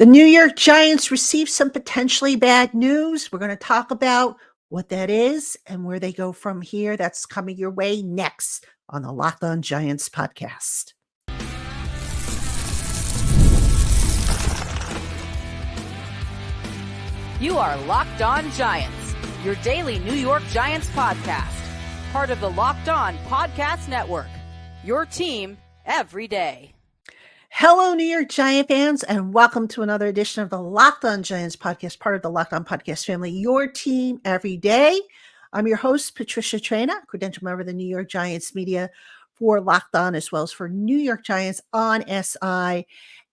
The New York Giants received some potentially bad news. We're going to talk about what that is and where they go from here. That's coming your way next on the Locked On Giants podcast. You are Locked On Giants, your daily New York Giants podcast. Part of the Locked On Podcast Network, your team every day. Hello, New York Giant fans, and welcome to another edition of the Locked On Giants podcast, part of the Locked On Podcast family, your team every day. I'm your host, Patricia Traina, credential member of the New York Giants media for Locked On, as well as for New York Giants on SI.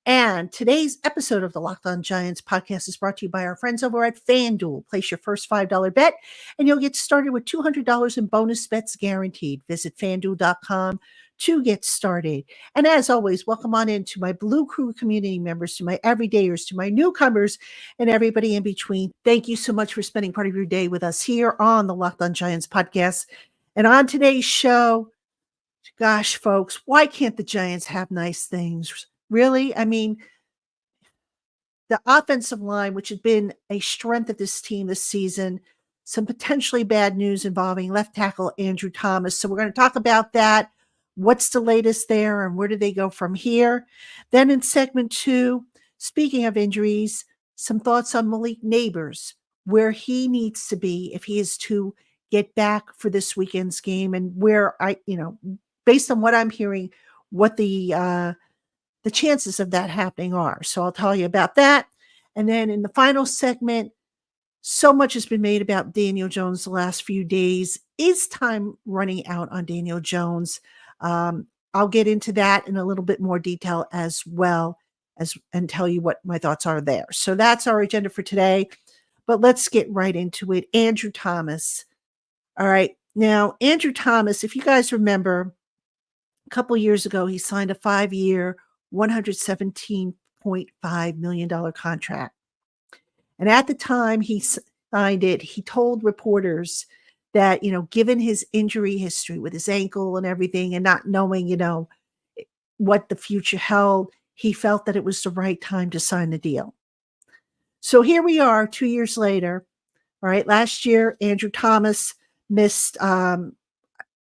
And today's episode of the Locked On Giants podcast is brought to you by our friends over at FanDuel. Place your first $5 bet, and you'll get started with $200 in bonus bets guaranteed. Visit FanDuel.com to get started. And as always, welcome on in to my Blue Crew community members, to my everydayers, to my newcomers, and everybody in between. Thank you so much for spending part of your day with us here on the Locked On Giants podcast. And on today's show, gosh, folks, why can't the Giants have nice things? Really? I mean, the offensive line, which had been a strength of this team this season, some potentially bad news involving left tackle Andrew Thomas. So we're going to talk about that. What's the latest there and where do they go from here? Then in segment 2, speaking of injuries, some thoughts on Malik Nabers, where he needs to be if he is to get back for this weekend's game, and where based on what I'm hearing, what the chances of that happening are. So I'll tell you about that. And then in the final segment, so much has been made about Daniel Jones the last few days. Is time running out on Daniel Jones? I'll get into that in a little bit more detail as well and tell you what my thoughts are there. So that's our agenda for today, but let's get right into it. Andrew Thomas. All right. Now, Andrew Thomas, if you guys remember, a couple years ago, he signed a 5-year, $117.5 million contract. And at the time he signed it, he told reporters that, given his injury history with his ankle and everything, and not knowing, what the future held, he felt that it was the right time to sign the deal. So here we are 2 years later. All right. Last year, Andrew Thomas missed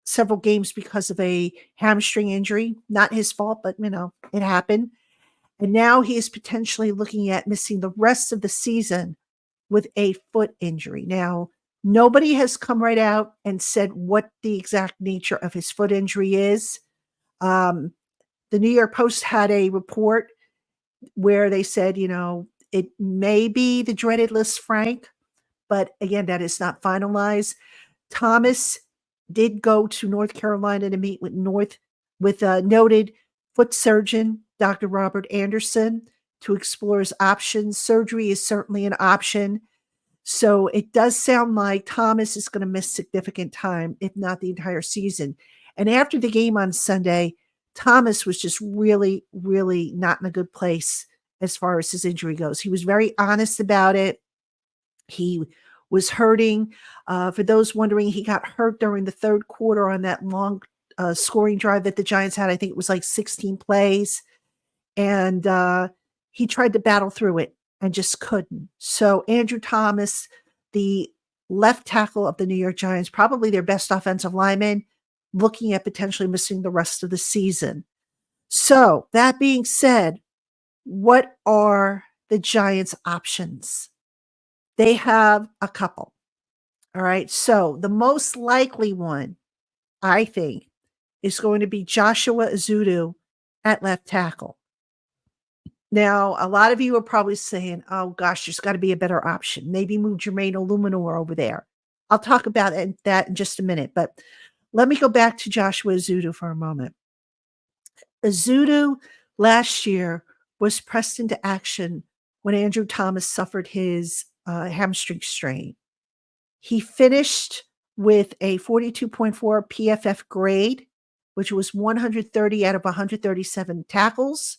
several games because of a hamstring injury. Not his fault, but, it happened. And now he is potentially looking at missing the rest of the season with a foot injury. Now, nobody has come right out and said what the exact nature of his foot injury is. The New York Post had a report where they said, it may be the dreaded Lis Frank, but again, that is not finalized. Thomas did go to North Carolina to meet with noted foot surgeon, Dr. Robert Anderson, to explore his options. Surgery is certainly an option. So it does sound like Thomas is going to miss significant time, if not the entire season. And after the game on Sunday, Thomas was just really, really not in a good place as far as his injury goes. He was very honest about it. He was hurting. For those wondering, he got hurt during the third quarter on that long scoring drive that the Giants had. I think it was like 16 plays. And he tried to battle through it and just couldn't. So Andrew Thomas, the left tackle of the New York Giants, probably their best offensive lineman, looking at potentially missing the rest of the season. So that being said, what are the Giants' options? They have a couple. All right. So the most likely one, I think, is going to be Joshua Ezeudu at left tackle. Now, a lot of you are probably saying, oh, gosh, there's got to be a better option. Maybe move Jermaine Illuminor over there. I'll talk about that in just a minute. But let me go back to Joshua Ezeudu for a moment. Ezeudu last year was pressed into action when Andrew Thomas suffered his hamstring strain. He finished with a 42.4 PFF grade, which was 130 out of 137 tackles.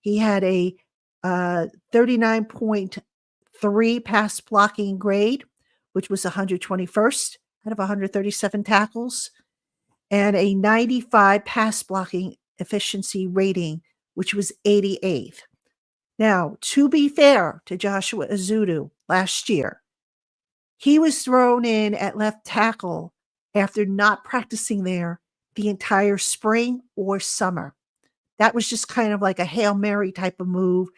He had a 39.3 pass blocking grade, which was 121st out of 137 tackles, and a 95 pass blocking efficiency rating, which was 88th. Now, to be fair to Joshua Azudu last year, he was thrown in at left tackle after not practicing there the entire spring or summer. That was just kind of like a Hail Mary type of move.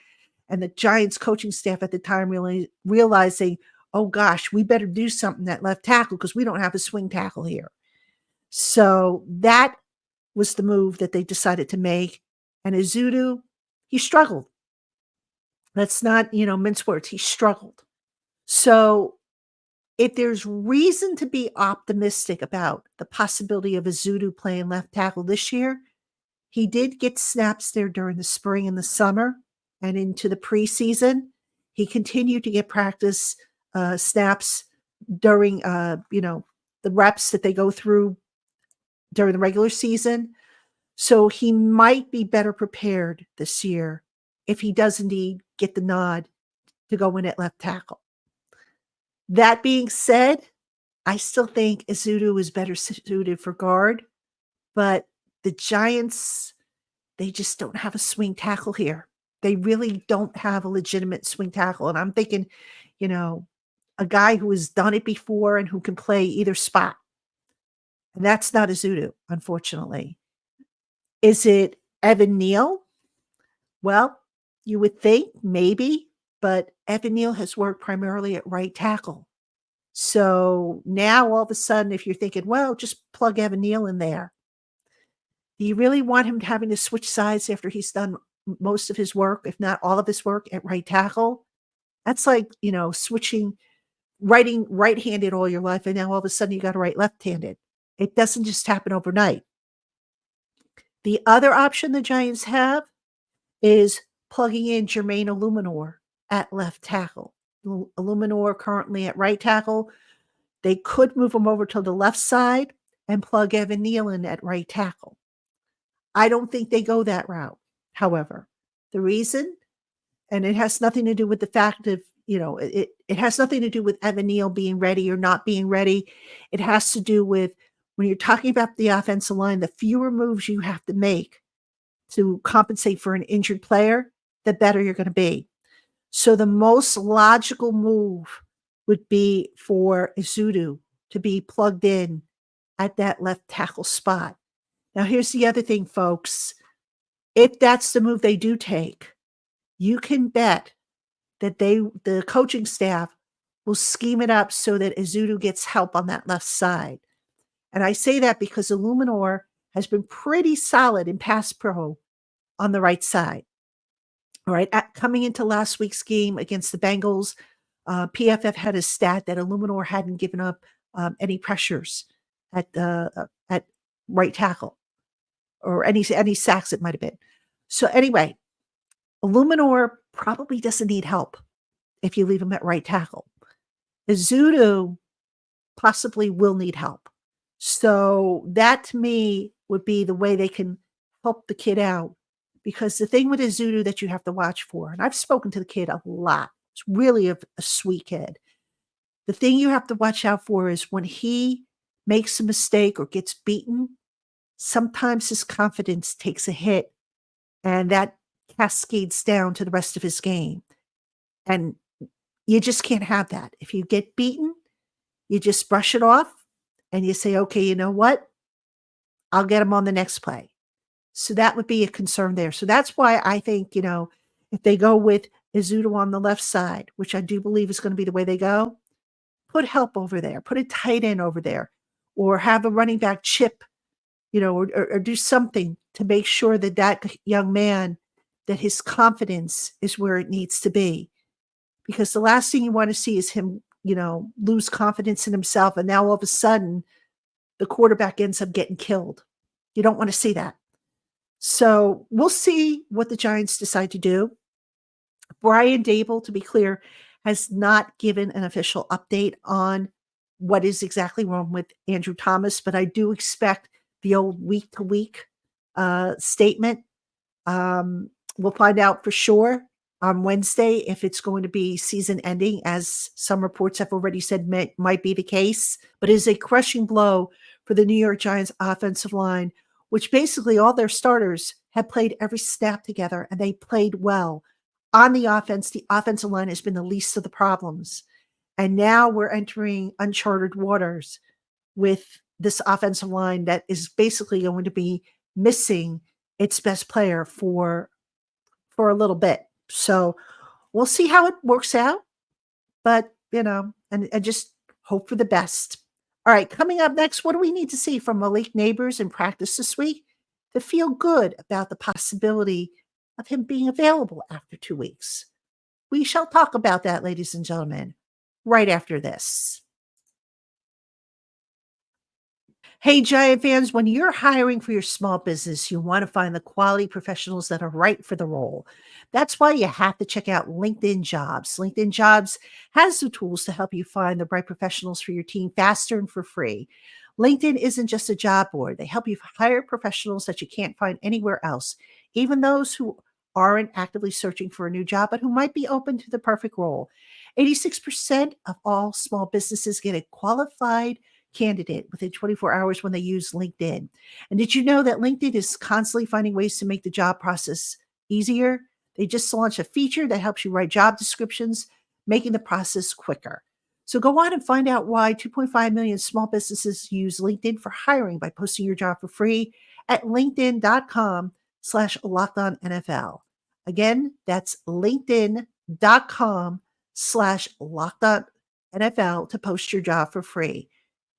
And the Giants coaching staff at the time really realizing, oh gosh, we better do something at left tackle because we don't have a swing tackle here. So that was the move that they decided to make. And Azudu, he struggled. Let's not, mince words. He struggled. So if there's reason to be optimistic about the possibility of Azudu playing left tackle this year, he did get snaps there during the spring and the summer and into the preseason. He continued to get practice snaps during, the reps that they go through during the regular season. So he might be better prepared this year if he does indeed get the nod to go in at left tackle. That being said, I still think Azudu is better suited for guard, but the Giants, they just don't have a swing tackle here. They really don't have a legitimate swing tackle. And I'm thinking, a guy who has done it before and who can play either spot. And that's not Azudu, unfortunately. Is it Evan Neal? Well, you would think maybe, but Evan Neal has worked primarily at right tackle. So now all of a sudden, if you're thinking, well, just plug Evan Neal in there, do you really want him having to switch sides after he's done most of his work, if not all of his work at right tackle? That's like, switching, writing right-handed all your life, and now all of a sudden you got to write left-handed. It doesn't just happen overnight. The other option the Giants have is plugging in Jermaine Illuminor at left tackle. Illuminor currently at right tackle. They could move him over to the left side and plug Evan Neal in at right tackle. I don't think they go that route, however. The reason, and it has nothing to do with the fact of, it has nothing to do with Evan Neal being ready or not being ready. It has to do with when you're talking about the offensive line, the fewer moves you have to make to compensate for an injured player, the better you're going to be. So the most logical move would be for Azudu to be plugged in at that left tackle spot. Now, here's the other thing, folks. If that's the move they do take, you can bet that the coaching staff will scheme it up so that Azudu gets help on that left side. And I say that because Illuminor has been pretty solid in pass pro on the right side. All right, coming into last week's game against the Bengals, PFF had a stat that Illuminor hadn't given up any pressures at right tackle or any sacks it might have been. So anyway, Illuminor probably doesn't need help if you leave him at right tackle. Azudu possibly will need help. So that to me would be the way they can help the kid out. Because the thing with Azudu that you have to watch for, and I've spoken to the kid a lot, it's really a sweet kid. The thing you have to watch out for is when he makes a mistake or gets beaten, sometimes his confidence takes a hit and that cascades down to the rest of his game. And you just can't have that. If you get beaten, you just brush it off and you say, okay, you know what? I'll get him on the next play. So that would be a concern there. So that's why I think, if they go with Azudu on the left side, which I do believe is going to be the way they go, put help over there, put a tight end over there, or have a running back chip, or do something to make sure that young man, that his confidence is where it needs to be. Because the last thing you want to see is him, lose confidence in himself. And now all of a sudden the quarterback ends up getting killed. You don't want to see that. So we'll see what the Giants decide to do. Brian Dable, to be clear, has not given an official update on what is exactly wrong with Andrew Thomas, but I do expect the old week-to-week statement. We'll find out for sure on Wednesday if it's going to be season ending, as some reports have already said might be the case. But it is a crushing blow for the New York Giants offensive line, which basically all their starters have played every snap together and they played well. On the offensive line has been the least of the problems. And now we're entering uncharted waters with this offensive line that is basically going to be missing its best player for a little bit. So we'll see how it works out, but and just hope for the best. All right, coming up next, what do we need to see from Malik Nabers in practice this week to feel good about the possibility of him being available after 2 weeks? We shall talk about that, ladies and gentlemen, right after this. Hey, Giant fans, when you're hiring for your small business, you want to find the quality professionals that are right for the role. That's why you have to check out LinkedIn Jobs. LinkedIn Jobs has the tools to help you find the right professionals for your team faster and for free. LinkedIn isn't just a job board, they help you hire professionals that you can't find anywhere else, even those who aren't actively searching for a new job, but who might be open to the perfect role. 86% of all small businesses get a qualified candidate within 24 hours when they use LinkedIn. And did you know that LinkedIn is constantly finding ways to make the job process easier? They just launched a feature that helps you write job descriptions, making the process quicker. So go on and find out why 2.5 million small businesses use LinkedIn for hiring by posting your job for free at linkedin.com/LockedOnNFL. Again, that's linkedin.com/LockedOnNFL to post your job for free.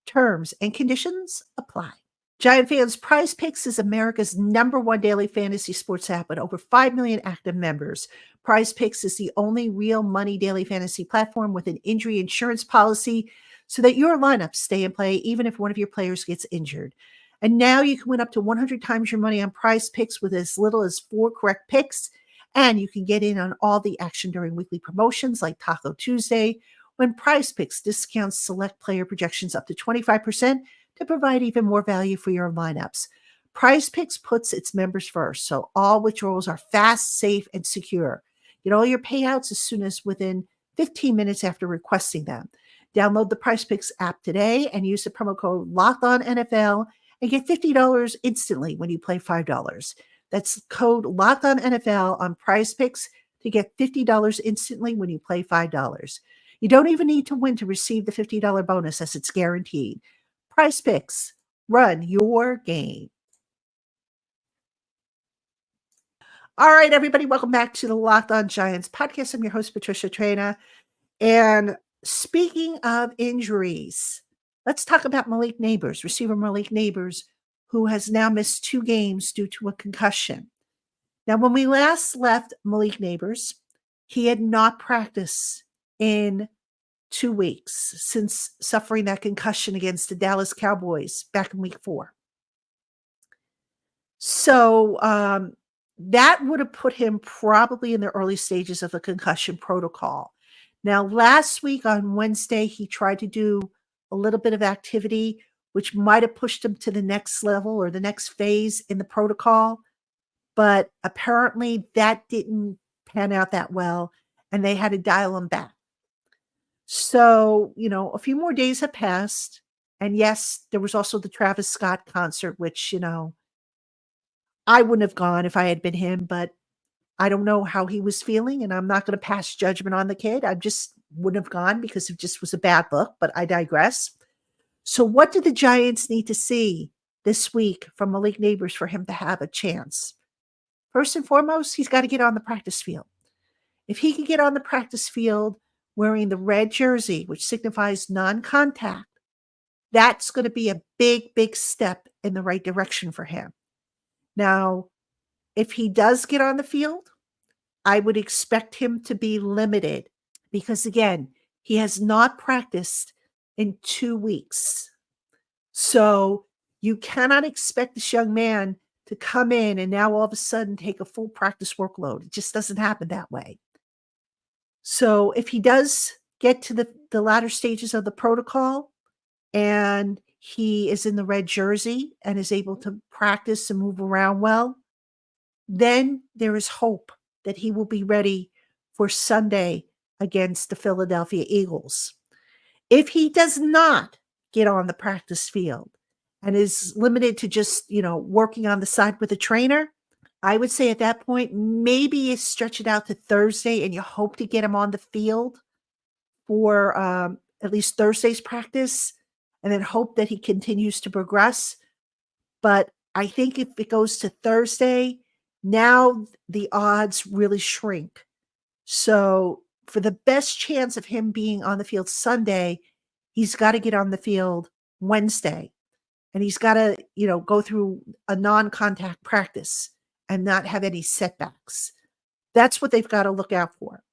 Terms and conditions apply. Giant fans, Prize Picks is America's #1 daily fantasy sports app with over 5 million active members. Prize Picks is the only real money daily fantasy platform with an injury insurance policy so that your lineups stay in play even if one of your players gets injured. And now you can win up to 100 times your money on Prize Picks with as little as 4 correct picks. And you can get in on all the action during weekly promotions like Taco Tuesday, when Prize Picks discounts select player projections up to 25% to provide even more value for your lineups. Prize Picks puts its members first, so all withdrawals are fast, safe, and secure. Get all your payouts as soon as within 15 minutes after requesting them. Download the Prize Picks app today and use the promo code LOCKEDONNFL and get $50 instantly when you play $5. That's code LOCKEDONNFL on Prize Picks to get $50 instantly when you play $5. You don't even need to win to receive the $50 bonus as it's guaranteed. Prize Picks, run your game. All right, everybody, welcome back to the Locked On Giants podcast. I'm your host, Patricia Traina. And speaking of injuries, let's talk about Malik Nabers, receiver Malik Nabers, who has now missed 2 games due to a concussion. Now, when we last left Malik Nabers, he had not practiced in 2 weeks since suffering that concussion against the Dallas Cowboys back in week 4. So that would have put him probably in the early stages of the concussion protocol. Now, last week on Wednesday, he tried to do a little bit of activity, which might have pushed him to the next level or the next phase in the protocol. But apparently that didn't pan out that well, and they had to dial him back. So, a few more days have passed. And yes, there was also the Travis Scott concert, which, I wouldn't have gone if I had been him, but I don't know how he was feeling. And I'm not going to pass judgment on the kid. I just wouldn't have gone because it just was a bad look, but I digress. So, what do the Giants need to see this week from Malik Nabers for him to have a chance? First and foremost, he's got to get on the practice field. If he can get on the practice field wearing the red jersey, which signifies non-contact, that's going to be a big, big step in the right direction for him. Now, if he does get on the field, I would expect him to be limited because, again, he has not practiced in 2 weeks. So you cannot expect this young man to come in and now all of a sudden take a full practice workload. It just doesn't happen that way. So if he does get to the latter stages of the protocol and he is in the red jersey and is able to practice and move around well, then there is hope that he will be ready for Sunday against the Philadelphia Eagles. If he does not get on the practice field and is limited to just, working on the side with a trainer, I would say at that point, maybe you stretch it out to Thursday and you hope to get him on the field for, at least Thursday's practice, and then hope that he continues to progress. But I think if it goes to Thursday, now the odds really shrink. So, for the best chance of him being on the field Sunday, he's gotta get on the field Wednesday, and he's gotta, go through a non-contact practice and not have any setbacks. That's what they've gotta look out for.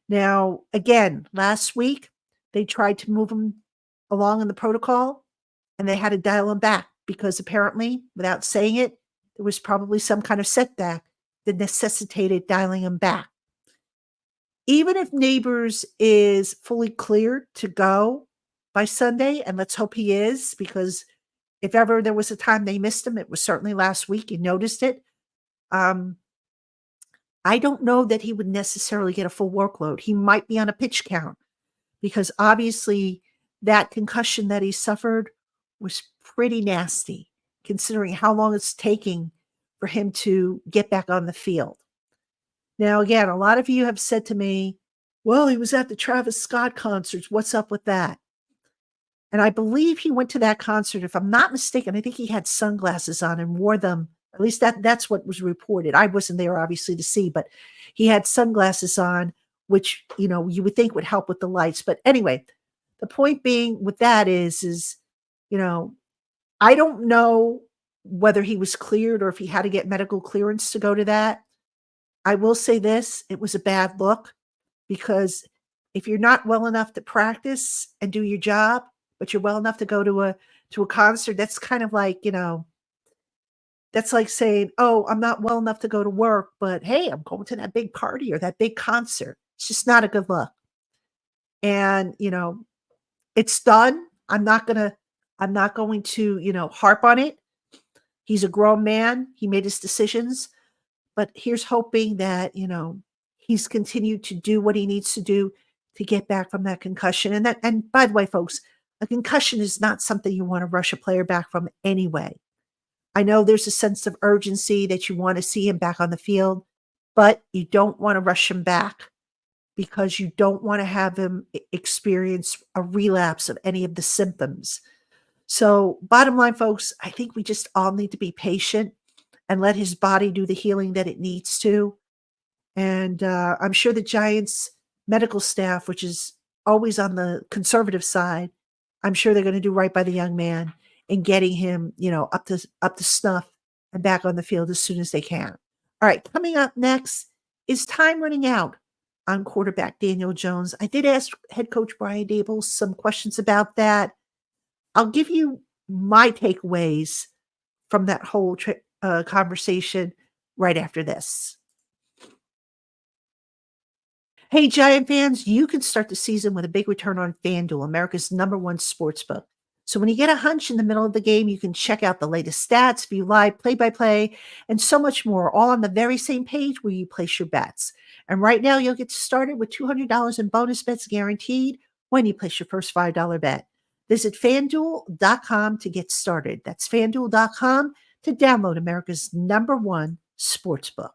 Now, again, last week, they tried to move him along in the protocol, and they had to dial him back because apparently, without saying it, there was probably some kind of setback that necessitated dialing him back. Even if Neighbors is fully cleared to go by Sunday, and let's hope he is, because if ever there was a time they missed him, it was certainly last week. You noticed it. Um, I don't know that he would necessarily get a full workload. He might be on a pitch count because obviously that concussion that he suffered was pretty nasty, considering how long it's taking for him to get back on the field. Now, again, a lot of you have said to me, well, he was at the Travis Scott concerts. What's up with that? And I believe he went to that concert. If I'm not mistaken, I think he had sunglasses on and wore them. At least that's what was reported. I wasn't there, obviously, to see, but he had sunglasses on, which, you would think would help with the lights. But anyway, the point being with that is, you know, I don't know whether he was cleared or if he had to get medical clearance to go to that. I will say this, it was a bad look because if you're not well enough to practice and do your job, but you're well enough to go to a concert, that's kind of like, that's like saying, "Oh, I'm not well enough to go to work, but hey, I'm going to that big party or that big concert." It's just not a good look. And, it's done. I'm not going to, harp on it. He's a grown man. He made his decisions. But here's hoping that, he's continued to do what he needs to do to get back from that concussion. And by the way, folks, a concussion is not something you want to rush a player back from anyway. I know there's a sense of urgency that you want to see him back on the field, but you don't want to rush him back because you don't want to have him experience a relapse of any of the symptoms. So, bottom line, folks, I think we just all need to be patient and let his body do the healing that it needs to. And I'm sure the Giants medical staff, which is always on the conservative side, I'm sure they're going to do right by the young man and getting him, up to snuff and back on the field as soon as they can. All right, coming up next is time running out on quarterback Daniel Jones. I did ask head coach Brian Dable some questions about that. I'll give you my takeaways from that whole conversation right after this. Hey, Giant fans, you can start the season with a big return on FanDuel, America's #1 sportsbook. So when you get a hunch in the middle of the game, you can check out the latest stats, view live play-by-play, and so much more, all on the very same page where you place your bets. And right now, you'll get started with $200 in bonus bets guaranteed when you place your first $5 bet. Visit FanDuel.com to get started. That's FanDuel.com to download America's #1 sportsbook.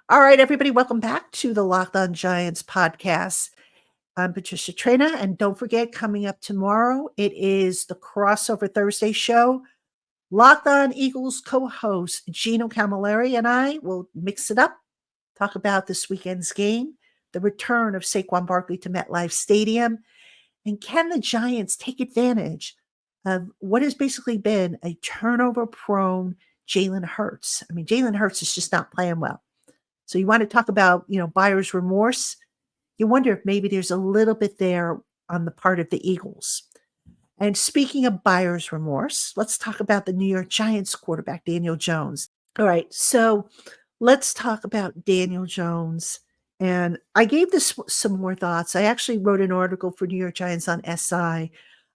All right, everybody, welcome back to the Locked On Giants podcast. I'm Patricia Traina, and don't forget, coming up tomorrow, it is the Crossover Thursday show. Locked On Eagles co-host Gino Camilleri and I will mix it up, talk about this weekend's game, the return of Saquon Barkley to MetLife Stadium, and can the Giants take advantage of what has basically been a turnover-prone Jalen Hurts? I mean, Jalen Hurts is just not playing well. So you want to talk about, buyer's remorse? You wonder if maybe there's a little bit there on the part of the Eagles. And speaking of buyer's remorse, let's talk about the New York Giants quarterback, Daniel Jones. All right, so let's talk about Daniel Jones. And I gave this some more thoughts. I actually wrote an article for New York Giants on SI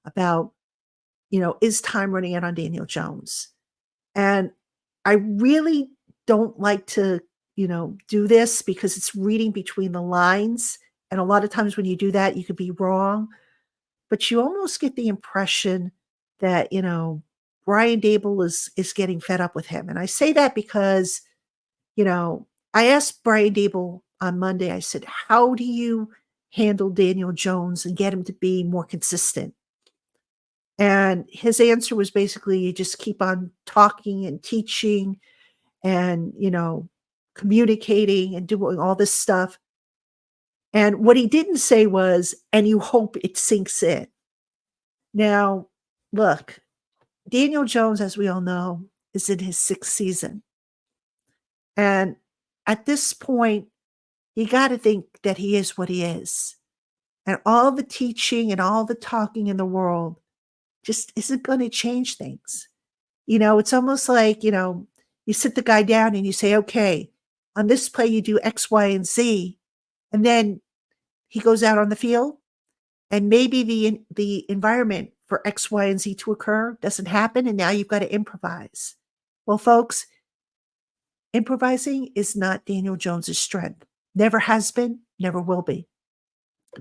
about, is time running out on Daniel Jones? And I really don't like to, do this because it's reading between the lines. And a lot of times when you do that, you could be wrong. But you almost get the impression that, Brian Dable is getting fed up with him. And I say that because, you know, I asked Brian Dable on Monday, I said, how do you handle Daniel Jones and get him to be more consistent? And his answer was basically you just keep on talking and teaching and, communicating and doing all this stuff. And what he didn't say was, and you hope it sinks in. Now, look, Daniel Jones, as we all know, is in his sixth season. And at this point, you got to think that he is what he is. And all the teaching and all the talking in the world just isn't going to change things. It's almost like, you sit the guy down and you say, okay, on this play, you do X, Y, and Z. And then he goes out on the field and maybe the environment for X, Y, and Z to occur doesn't happen. And now you've got to improvise. Well, folks, improvising is not Daniel Jones's strength. Never has been, never will be,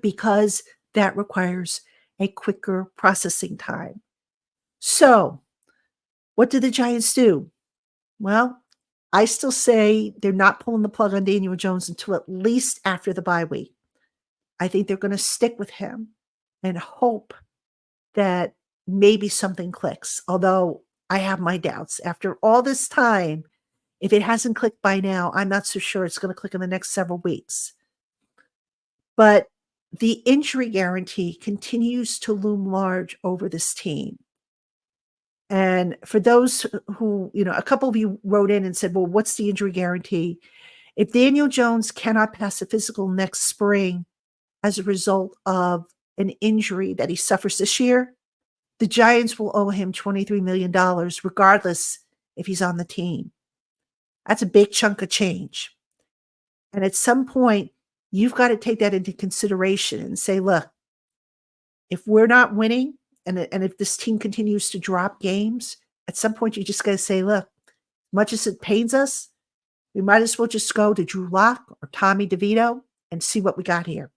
because that requires a quicker processing time. So, what do the Giants do? Well, I still say they're not pulling the plug on Daniel Jones until at least after the bye week. I think they're going to stick with him and hope that maybe something clicks. Although I have my doubts. After all this time, if it hasn't clicked by now, I'm not so sure it's going to click in the next several weeks. But the injury guarantee continues to loom large over this team. And for those who, a couple of you wrote in and said, well, what's the injury guarantee? If Daniel Jones cannot pass a physical next spring as a result of an injury that he suffers this year, the Giants will owe him $23 million, regardless if he's on the team. That's a big chunk of change. And at some point, you've got to take that into consideration and say, look, if we're not winning, and if this team continues to drop games, at some point you just got to say, look, much as it pains us, we might as well just go to Drew Lock or Tommy DeVito and see what we got here.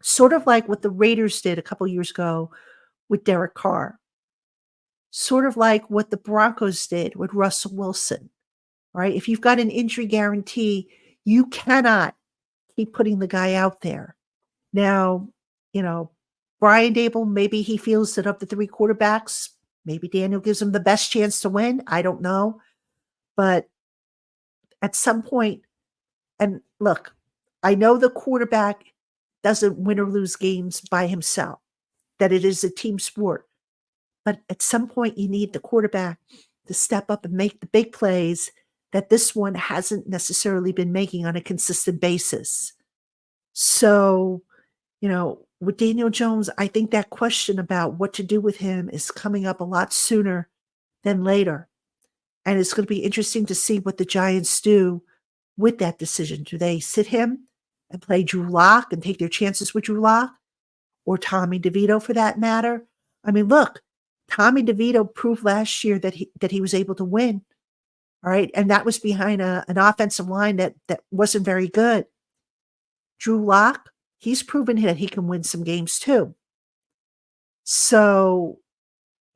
Sort of like what the Raiders did a couple years ago with Derek Carr. Sort of like what the Broncos did with Russell Wilson, right? If you've got an injury guarantee, you cannot keep putting the guy out there. Now, Brian Dable, maybe he feels that of the three quarterbacks, maybe Daniel gives him the best chance to win. I don't know. But at some point, and look, I know the quarterback doesn't win or lose games by himself, that it is a team sport. But at some point, you need the quarterback to step up and make the big plays that this one hasn't necessarily been making on a consistent basis. So, with Daniel Jones, I think that question about what to do with him is coming up a lot sooner than later. And it's going to be interesting to see what the Giants do with that decision. Do they sit him and play Drew Lock and take their chances with Drew Lock, or Tommy DeVito for that matter? I mean, look, Tommy DeVito proved last year that he was able to win. All right. And that was behind an offensive line that wasn't very good. Drew Lock, he's proven that he can win some games too. So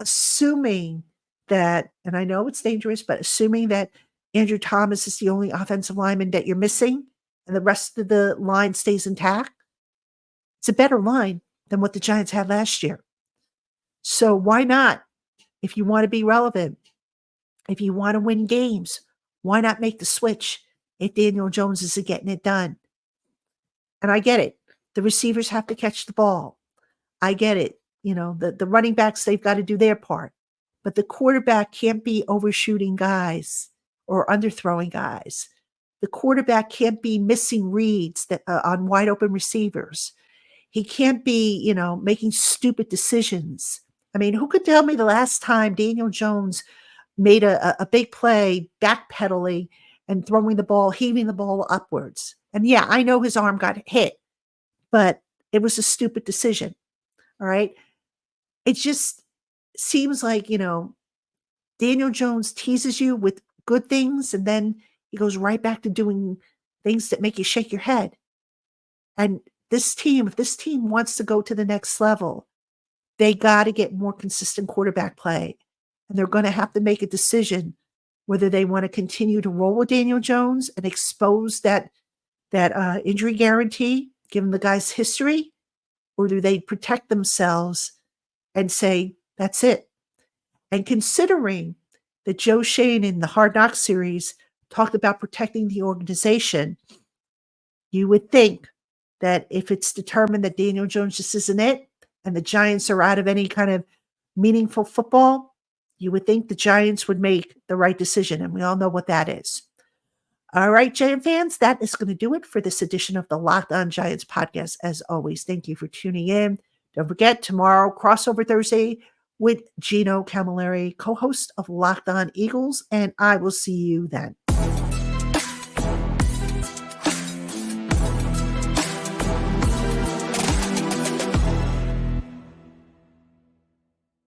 assuming that, and I know it's dangerous, but assuming that Andrew Thomas is the only offensive lineman that you're missing and the rest of the line stays intact, it's a better line than what the Giants had last year. So why not? If you want to be relevant, if you want to win games, why not make the switch if Daniel Jones isn't getting it done? And I get it. The receivers have to catch the ball. I get it. The running backs, they've got to do their part. But the quarterback can't be overshooting guys or underthrowing guys. The quarterback can't be missing reads that on wide open receivers. He can't be, making stupid decisions. I mean, who could tell me the last time Daniel Jones made a big play backpedaling and throwing the ball, heaving the ball upwards? And yeah, I know his arm got hit, but it was a stupid decision. All right. It just seems like, Daniel Jones teases you with good things and then he goes right back to doing things that make you shake your head. And if this team wants to go to the next level, they got to get more consistent quarterback play. and they're going to have to make a decision whether they want to continue to roll with Daniel Jones and expose that injury guarantee, given the guy's history, or do they protect themselves and say, that's it? And considering that Joe Shane in the Hard Knocks series talked about protecting the organization, you would think that if it's determined that Daniel Jones just isn't it, and the Giants are out of any kind of meaningful football, you would think the Giants would make the right decision. And we all know what that is. All right, Giant fans, that is going to do it for this edition of the Locked On Giants podcast. As always, thank you for tuning in. Don't forget, tomorrow, Crossover Thursday with Gino Camilleri, co-host of Locked On Eagles, and I will see you then.